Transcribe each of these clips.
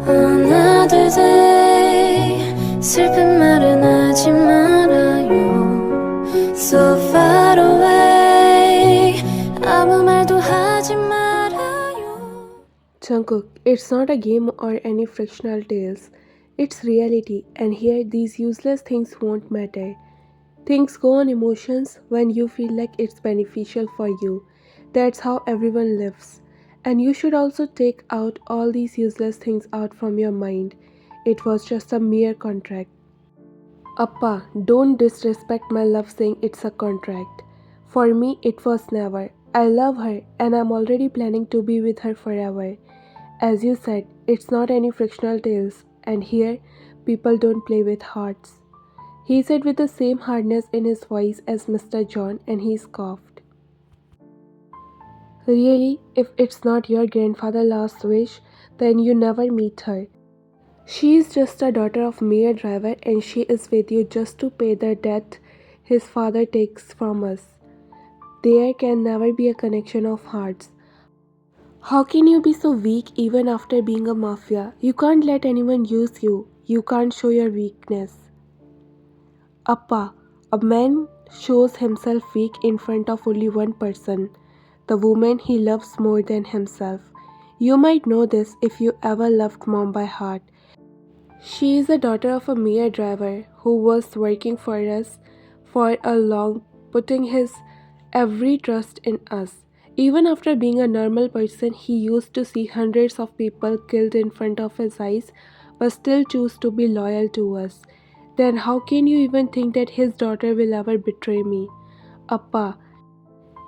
하나 둘셋 슬픈 말은 하지 말아요 So far away 아무 말도 하지 말아요 Jungkook, it's not a game or any fictional tales. It's reality, and here these useless things won't matter. Things go on emotions when you feel like it's beneficial for you. That's how everyone lives. And you should also take out all these useless things out from your mind. It was just a mere contract. Appa, don't disrespect my love saying it's a contract. For me, it was never. I love her and I'm already planning to be with her forever. As you said, it's not any frictional tales, and here, people don't play with hearts. He said with the same hardness in his voice as Mr. John, and he scoffed. Really, if it's not your grandfather's last wish, then you never meet her. She is just a daughter of Mayor Driver and she is with you just to pay the debt his father takes from us. There can never be a connection of hearts. How can you be so weak even after being a mafia? You can't let anyone use you. You can't show your weakness. Appa, a man shows himself weak in front of only one person, the woman he loves more than himself. You might know this if you ever loved mom by heart. She is the daughter of a mere driver who was working for us for a long, putting his every trust in us. Even after being a normal person, he used to see hundreds of people killed in front of his eyes, but still choose to be loyal to us. Then how can you even think that his daughter will ever betray me? Appa,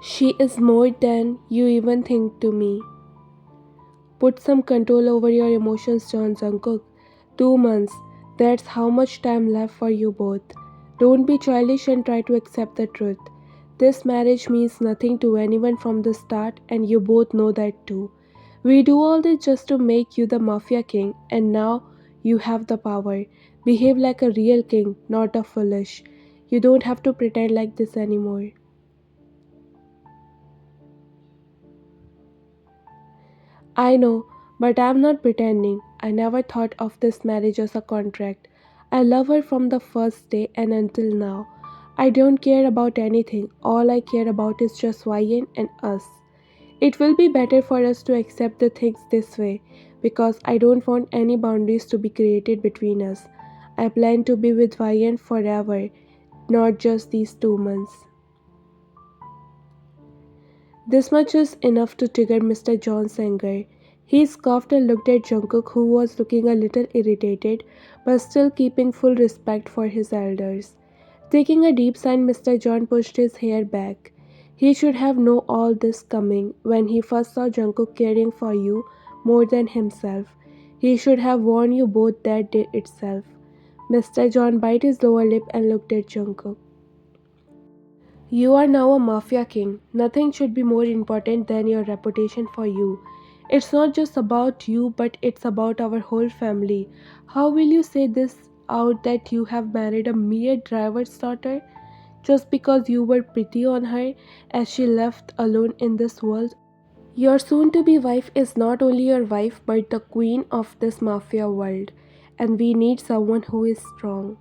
she is more than you even think to me. Put some control over your emotions, John Jungkook. 2 months. That's how much time left for you both. Don't be childish and try to accept the truth. This marriage means nothing to anyone from the start, and you both know that too. We do all this just to make you the mafia king, and now you have the power. Behave like a real king, not a foolish. You don't have to pretend like this anymore. I know, but I'm not pretending. I never thought of this marriage as a contract. I love her from the first day and until now. I don't care about anything. All I care about is just Ryan and us. It will be better for us to accept the things this way because I don't want any boundaries to be created between us. I plan to be with Ryan forever, not just these 2 months. This much is enough to trigger Mr. John's anger. He scoffed and looked at Jungkook, who was looking a little irritated, but still keeping full respect for his elders. Taking a deep sigh, Mr. John pushed his hair back. He should have known all this coming when he first saw Jungkook caring for you more than himself. He should have warned you both that day itself. Mr. John bit his lower lip and looked at Jungkook. You are now a mafia king. Nothing should be more important than your reputation for you. It's not just about you, but it's about our whole family. How will you say this out that you have married a mere driver's daughter just because you were pity on her as she left alone in this world? Your soon to be wife is not only your wife but the queen of this mafia world, and we need someone who is strong.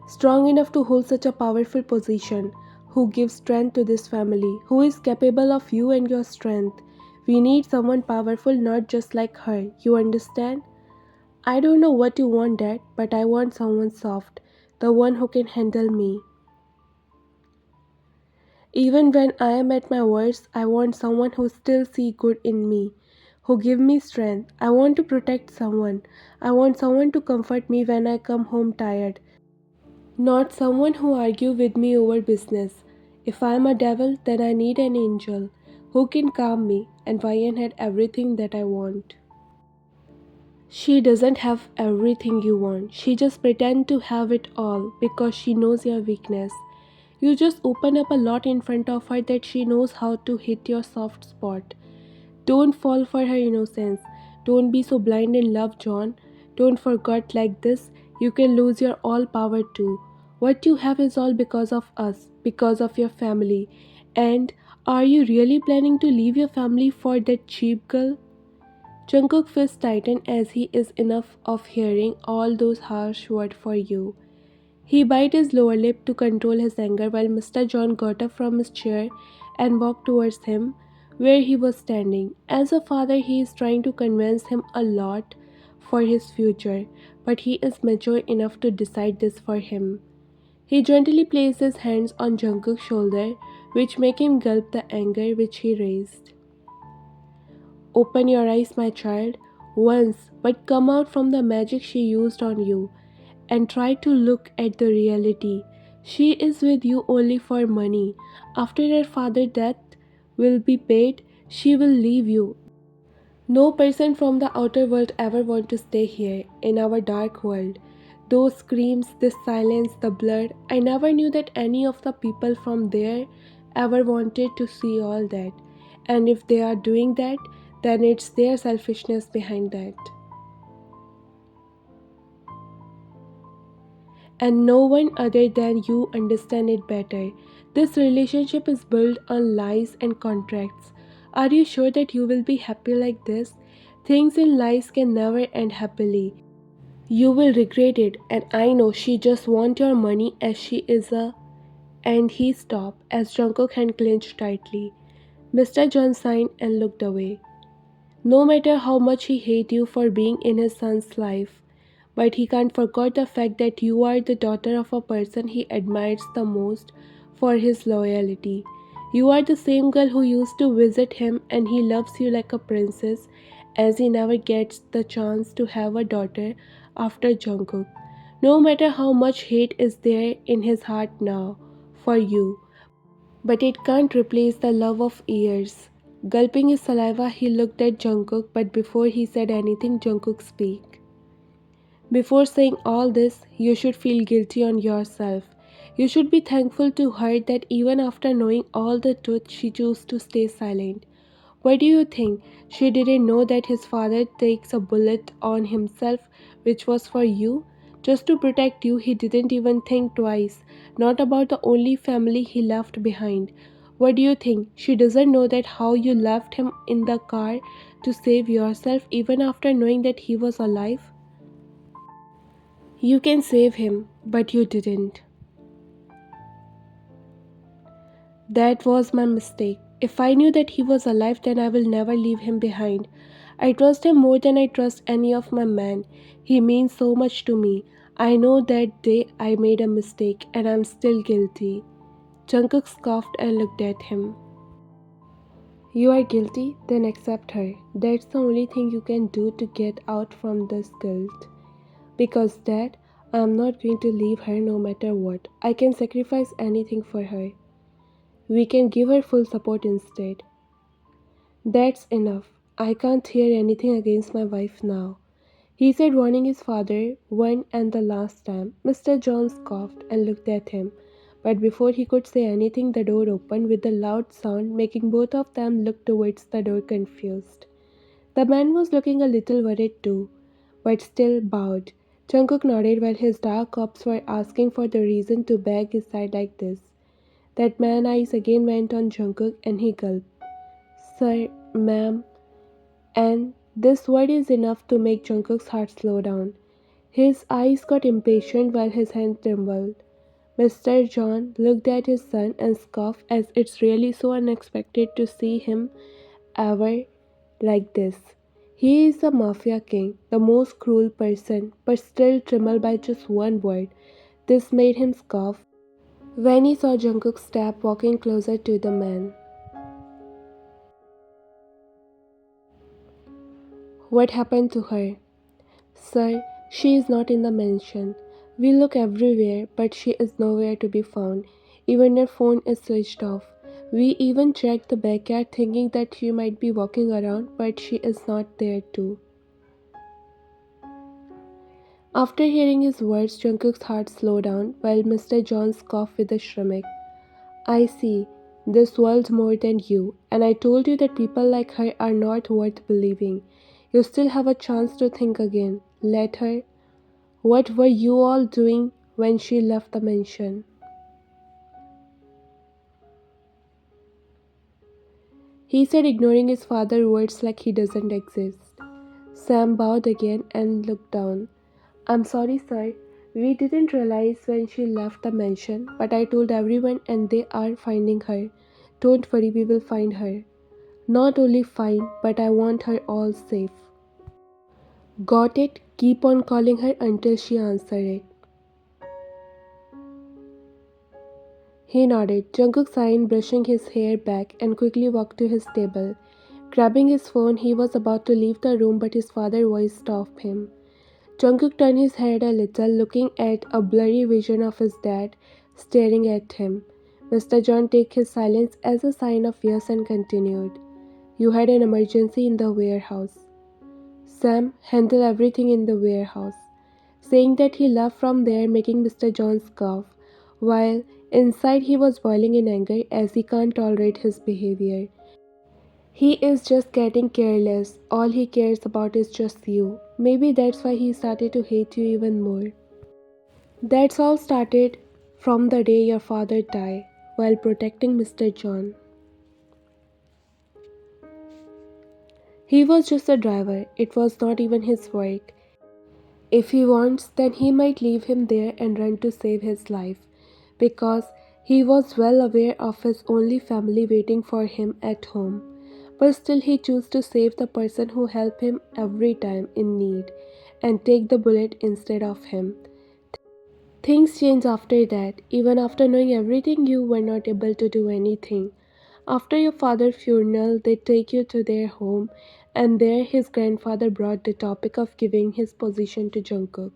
Strong enough to hold such a powerful position, who gives strength to this family, who is capable of you and your strength. We need someone powerful, not just like her. You understand? I don't know what you want, Dad, but I want someone soft, the one who can handle me. Even when I am at my worst, I want someone who still see good in me, who give me strength. I want to protect someone. I want someone to comfort me when I come home tired. Not someone who argue with me over business. If I am a devil, then I need an angel who can calm me, and Vian had everything that I want. She doesn't have everything you want. She just pretends to have it all because she knows your weakness. You just open up a lot in front of her that she knows how to hit your soft spot. Don't fall for her innocence. Don't be so blind in love, John. Don't forget like this. You can lose your all power too. What you have is all because of us, because of your family. And Are you really planning to leave your family for that cheap girl? Jungkook fist tightened as he is enough of hearing all those harsh words for you. He bit his lower lip to control his anger while Mr. John got up from his chair and walked towards him where he was standing. As a father, he is trying to convince him a lot for his future, but he is mature enough to decide this for him. He gently placed his hands on Jungkook's shoulder, which make him gulp the anger which he raised. Open your eyes, my child, once, but come out from the magic she used on you and try to look at the reality. She is with you only for money. After her father's death will be paid, she will leave you. No person from the outer world ever want to stay here in our dark world. Those screams, this silence, the blood, I never knew that any of the people from there ever wanted to see all that. And if they are doing that, then it's their selfishness behind that. And no one other than you understand it better. This relationship is built on lies and contracts. Are you sure that you will be happy like this? Things in lies can never end happily. You will regret it, and I know she just wants your money as she is a. And he stopped as Jungkook hand clenched tightly. Mr. John signed and looked away. No matter how much he hates you for being in his son's life, but he can't forget the fact that you are the daughter of a person he admires the most for his loyalty. You are the same girl who used to visit him and he loves you like a princess as he never gets the chance to have a daughter after Jungkook. No matter how much hate is there in his heart now for you, but it can't replace the love of years. Gulping his saliva, he looked at Jungkook, but before he said anything, Jungkook spoke. Before saying all this, you should feel guilty on yourself. You should be thankful to her that even after knowing all the truth, she chose to stay silent. Why do you think she didn't know that his father takes a bullet on himself, which was for you? Just to protect you, he didn't even think twice, not about the only family he left behind. What do you think? She doesn't know that how you left him in the car to save yourself even after knowing that he was alive? You can save him, but you didn't. That was my mistake. If I knew that he was alive, then I will never leave him behind. I trust him more than I trust any of my men. He means so much to me. I know that day I made a mistake and I'm still guilty. Jungkook scoffed and looked at him. You are guilty? Then accept her. That's the only thing you can do to get out from this guilt. Because Dad, I am not going to leave her no matter what. I can sacrifice anything for her. We can give her full support instead. That's enough. I can't hear anything against my wife now, he said, warning his father one and the last time. Mr. John scoffed and looked at him, but before he could say anything, the door opened with a loud sound, making both of them look towards the door confused. The man was looking a little worried too, but still bowed. Jungkook nodded while his dark ops were asking for the reason to beg his side like this. That man's eyes again went on Jungkook and he gulped. Sir, ma'am, and this word is enough to make Jungkook's heart slow down. His eyes got impatient while his hands trembled. Mr. John looked at his son and scoffed as it's really so unexpected to see him ever like this. He is the mafia king, the most cruel person, but still trembled by just one word. This made him scoff when he saw Jungkook step walking closer to the man. What happened to her? Sir, she is not in the mansion. We look everywhere, but she is nowhere to be found. Even her phone is switched off. We even checked the backyard thinking that she might be walking around, but she is not there too. After hearing his words, Jungkook's heart slowed down, while Mr. John scoffed with a shrug. I see. This world's more than you, and I told you that people like her are not worth believing. You still have a chance to think again. Let her. What were you all doing when she left the mansion? he said, ignoring his father's words like he doesn't exist. Sam bowed again and looked down. I'm sorry, sir. We didn't realize when she left the mansion, but I told everyone and they are finding her. Don't worry, we will find her. Not only find, but I want her all safe. Got it? Keep on calling her until she answers it. He nodded. Jungkook signed, brushing his hair back, and quickly walked to his table. Grabbing his phone, he was about to leave the room, but his father's voice stopped him. Jungkook turned his head a little, looking at a blurry vision of his dad staring at him. Mr. John took his silence as a sign of yes and continued. You had an emergency in the warehouse. Sam handled everything in the warehouse, saying that he left from there, making Mr. John cough, while inside he was boiling in anger as he can't tolerate his behavior. He is just getting careless. All he cares about is just you. Maybe that's why he started to hate you even more. That's all started from the day your father died while protecting Mr. John. He was just a driver. It was not even his work. If he wants, then he might leave him there and run to save his life, because he was well aware of his only family waiting for him at home. But still he chose to save the person who helped him every time in need and take the bullet instead of him. Things changed after that. Even after knowing everything, you were not able to do anything. After your father's funeral, they take you to their home, and there his grandfather brought the topic of giving his position to Jungkook.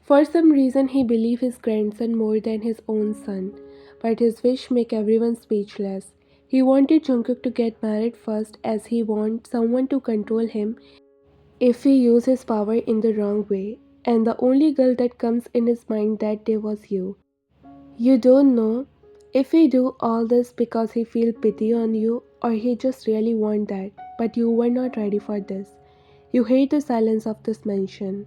For some reason, he believed his grandson more than his own son, but his wish made everyone speechless. He wanted Jungkook to get married first, as he wanted someone to control him if he used his power in the wrong way. And the only girl that comes in his mind that day was you. You don't know if he do all this because he feel pity on you or he just really want that, but you were not ready for this. You hate the silence of this mansion.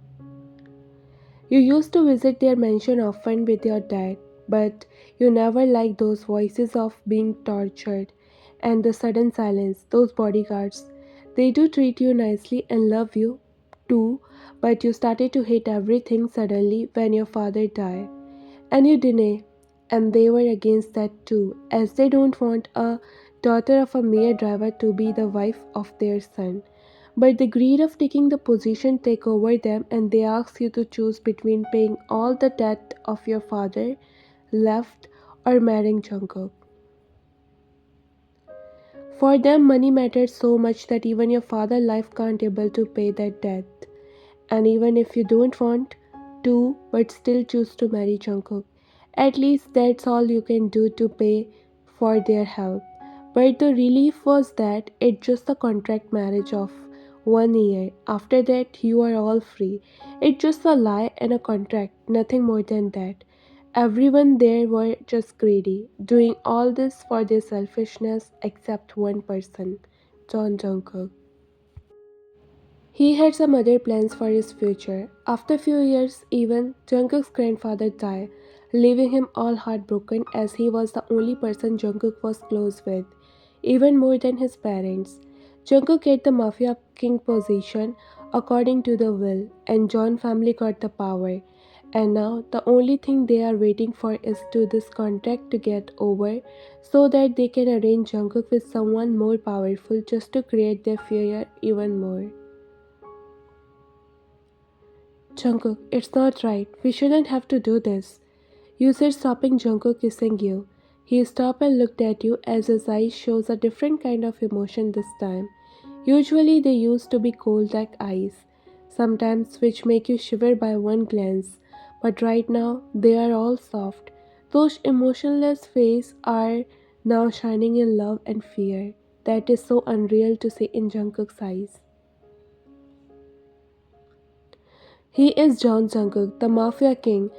You used to visit their mansion often with your dad, but you never liked those voices of being tortured and the sudden silence, those bodyguards. They do treat you nicely and love you too, but you started to hate everything suddenly when your father died. And you deny, and they were against that too, as they don't want a daughter of a mere driver to be the wife of their son. But the greed of taking the position take over them and they ask you to choose between paying all the debt of your father left or marrying Jungkook. For them money matters so much that even your father's life can't able to pay that debt. And even if you don't want to but still choose to marry Jungkook, at least that's all you can do to pay for their help. But the relief was that it's just a contract marriage of 1 year. After that, you are all free. It's just a lie and a contract, nothing more than that. Everyone there were just greedy, doing all this for their selfishness except one person, John Jungkook. He had some other plans for his future. After a few years, even Jungkook's grandfather died, leaving him all heartbroken as he was the only person Jungkook was close with, even more than his parents. Jungkook had the mafia king position according to the will, and John family got the power. And now the only thing they are waiting for is to this contract to get over so that they can arrange Jungkook with someone more powerful just to create their fear even more. Jungkook, it's not right. We shouldn't have to do this. You said stopping Jungkook kissing you. He stopped and looked at you as his eyes shows a different kind of emotion this time. Usually they used to be cold like ice, sometimes which make you shiver by one glance. But right now they are all soft. Those emotionless faces are now shining in love and fear. That is so unreal to see in Jungkook's eyes. He is John Jungkook, the Mafia King.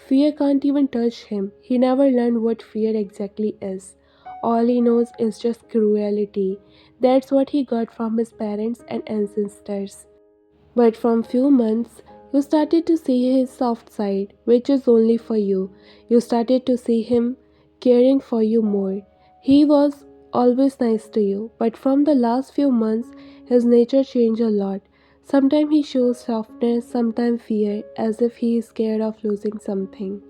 Fear can't even touch him. He never learned what fear exactly is. All he knows is just cruelty. That's what he got from his parents and ancestors. But from few months, you started to see his soft side, which is only for you. You started to see him caring for you more. He was always nice to you, but from the last few months, his nature changed a lot. Sometimes he shows softness, sometimes fear, as if he is scared of losing something.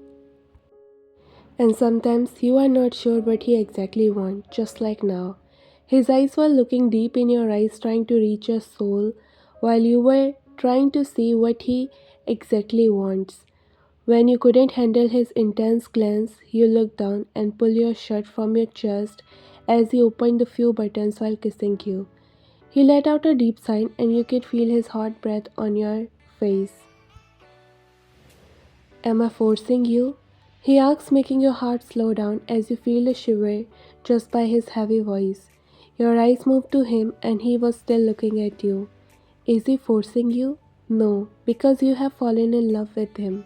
And sometimes you are not sure what he exactly wants, just like now. His eyes were looking deep in your eyes, trying to reach your soul, while you were trying to see what he exactly wants. When you couldn't handle his intense glance, you looked down and pulled your shirt from your chest as he opened the few buttons while kissing you. He let out a deep sigh and you could feel his hot breath on your face. Am I forcing you? He asks, making your heart slow down as you feel a shiver just by his heavy voice. Your eyes move to him and he was still looking at you. Is he forcing you? No, because you have fallen in love with him.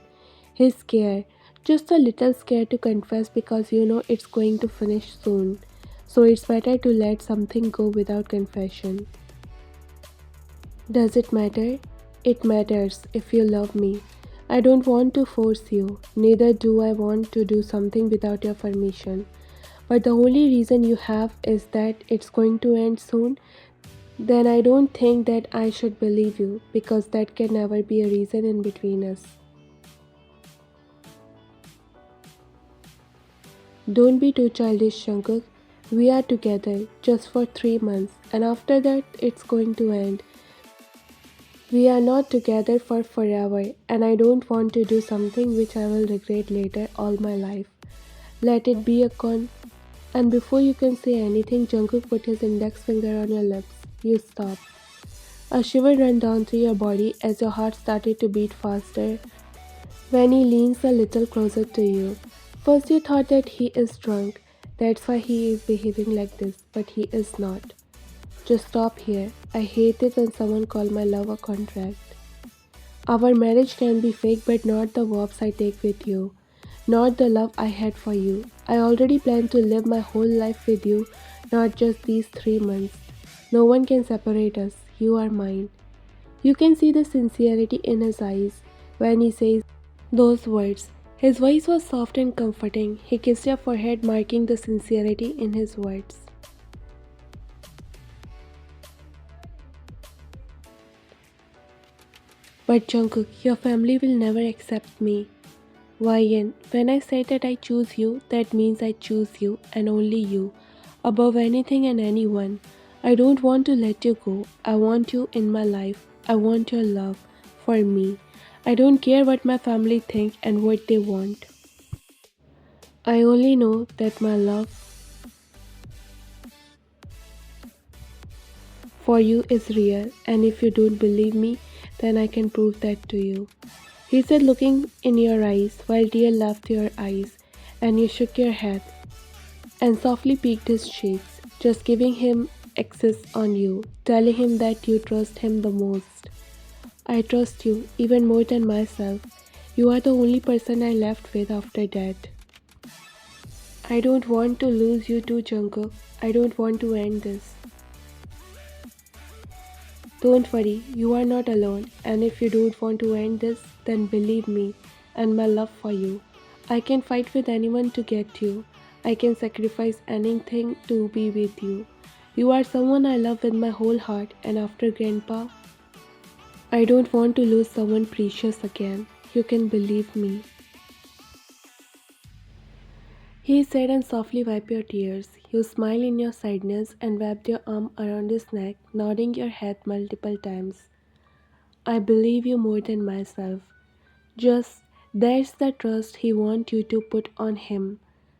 He's scared, just a little scared to confess because you know it's going to finish soon. So it's better to let something go without confession. Does it matter? It matters if you love me. I don't want to force you, neither do I want to do something without your permission. But the only reason you have is that it's going to end soon, then I don't think that I should believe you because that can never be a reason in between us. Don't be too childish, Jungkook. We are together just for 3 months, and after that, it's going to end. We are not together for forever, and I don't want to do something which I will regret later all my life. Let it be a con. And before you can say anything, Jungkook put his index finger on your lips. You stop. A shiver ran down through your body as your heart started to beat faster when he leans a little closer to you. First, you thought that he is drunk. That's why he is behaving like this, but he is not. Just stop here. I hate it when someone call my love a contract. Our marriage can be fake, but not the vibes I take with you. Not the love I had for you. I already plan to live my whole life with you, not just these 3 months. No one can separate us. You are mine. You can see the sincerity in his eyes when he says those words. His voice was soft and comforting. He kissed your forehead, marking the sincerity in his words. But Jungkook, your family will never accept me. Why, Yen, when I say that I choose you, that means I choose you and only you, above anything and anyone. I don't want to let you go. I want you in my life. I want your love for me. I don't care what my family think and what they want. I only know that my love for you is real, and if you don't believe me, then I can prove that to you. He said, looking in your eyes while tears left your eyes, and you shook your head and softly peeked his cheeks, just giving him access on you, telling him that you trust him the most. I trust you even more than myself. You are the only person I left with after that. I don't want to lose you too, Jungkook. I don't want to end this. Don't worry, you are not alone, and if you don't want to end this, then believe me and my love for you. I can fight with anyone to get you. I can sacrifice anything to be with you. You are someone I love with my whole heart, and after Grandpa, I don't want to lose someone precious again. You can believe me. He said and softly wiped your tears. You smiled in your sadness and wrapped your arm around his neck, nodding your head multiple times. I believe you more than myself. Just that's the trust he wants you to put on him.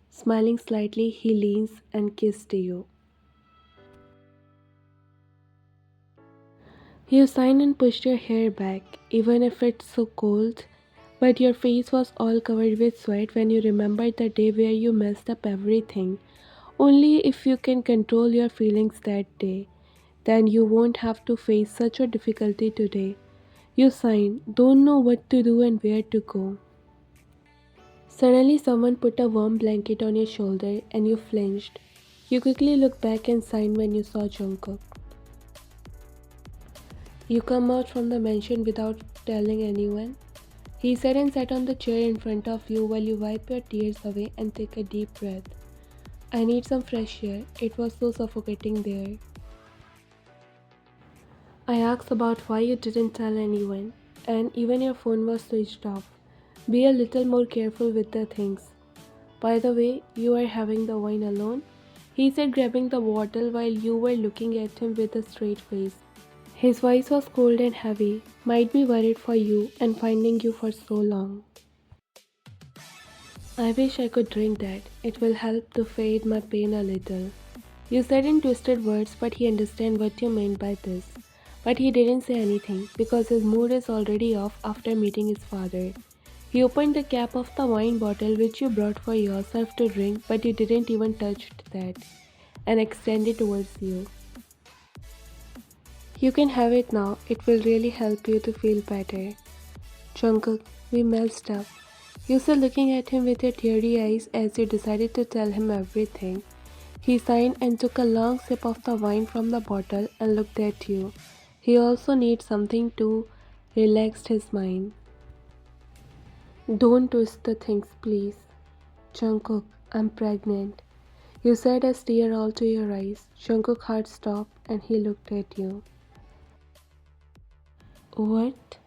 Smiling slightly, he leans and kissed you. You sighed and pushed your hair back, even if it's so cold. But your face was all covered with sweat when you remembered the day where you messed up everything. Only if you can control your feelings that day, then you won't have to face such a difficulty today. You sighed, don't know what to do and where to go. Suddenly, someone put a warm blanket on your shoulder and you flinched. You quickly looked back and sighed when you saw Jungkook. You come out from the mansion without telling anyone? He said and sat on the chair in front of you while you wipe your tears away and take a deep breath. I need some fresh air. It was so suffocating there. I asked about why you didn't tell anyone, and even your phone was switched off. Be a little more careful with the things. By the way, you are having the wine alone? He said, grabbing the bottle while you were looking at him with a straight face. His voice was cold and heavy. Might be worried for you and finding you for so long. I wish I could drink that. It will help to fade my pain a little. You said in twisted words, but he understand what you meant by this. But he didn't say anything because his mood is already off after meeting his father. He opened the cap of the wine bottle which you brought for yourself to drink, but you didn't even touch that, and extended towards you. You can have it now. It will really help you to feel better. Jungkook, we messed up. You said, looking at him with your teary eyes as you decided to tell him everything. He sighed and took a long sip of the wine from the bottle and looked at you. He also needs something to relax his mind. Don't twist the things, please. Jungkook, I'm pregnant. You said, a tear rolled to your eyes. Jungkook's heart stopped and he looked at you. What?